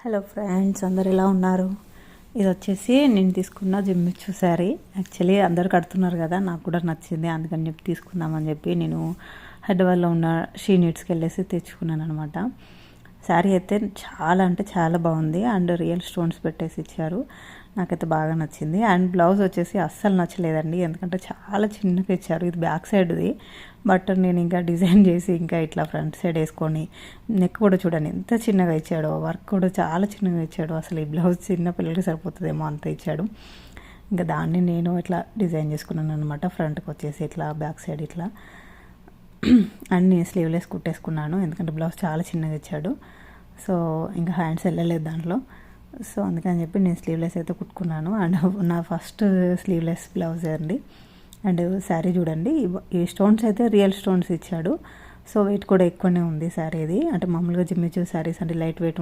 Hello friends, అందరు ఎలా ఉన్నారు? ఇది వచ్చేసి నేను తీసుకున్న జిమ్మిచ్చు శారీ. యాక్చువల్లీ అందరు కడుతున్నారు కదా, నాకు కూడా నచ్చింది, అందుకని చెప్పి తీసుకుందామని చెప్పి నేను హైదరాబాద్లో ఉన్న షీ నీడ్స్కి వెళ్ళేసి తెచ్చుకున్నాను అనమాట. శారీ అయితే చాలా అంటే చాలా బాగుంది అండ్ రియల్ స్టోన్స్ పెట్టేసి ఇచ్చారు. నాకైతే బాగా నచ్చింది. అండ్ బ్లౌజ్ వచ్చేసి అస్సలు నచ్చలేదండి, ఎందుకంటే చాలా చిన్నగా ఇచ్చారు. ఇది బ్యాక్ సైడ్ది, బట్ నేను ఇంకా డిజైన్ చేసి ఇంకా ఇట్లా ఫ్రంట్ సైడ్ వేసుకొని నెక్ కూడా చూడండి ఎంత చిన్నగా ఇచ్చాడో, వర్క్ కూడా చాలా చిన్నగా ఇచ్చాడు. అసలు ఈ బ్లౌజ్ చిన్న పిల్లలకి సరిపోతుందేమో అంత ఇచ్చాడు. ఇంకా దాన్ని నేను ఇట్లా డిజైన్ చేసుకున్నాను అనమాట. ఫ్రంట్కి వచ్చేసి ఇట్లా, బ్యాక్ సైడ్ ఇట్లా, అండ్ నేను స్లీవ్లెస్ కుట్టేసుకున్నాను ఎందుకంటే బ్లౌజ్ చాలా చిన్నగా ఇచ్చాడు. సో ఇంకా హ్యాండ్స్ వెళ్ళలేదు దాంట్లో. సో అందుకని చెప్పి నేను స్లీవ్లెస్ అయితే కుట్టుకున్నాను. అండ్ నా ఫస్ట్ స్లీవ్లెస్ బ్లౌజ్ అండి. అండ్ శారీ చూడండి, ఈ స్టోన్స్ అయితే రియల్ స్టోన్స్ ఇచ్చాడు. సో వెయిట్ కూడా ఎక్కువనే ఉంది శారీది. అంటే మామూలుగా జిమ్మిచూ శారీస్ అంటే లైట్ వెయిట్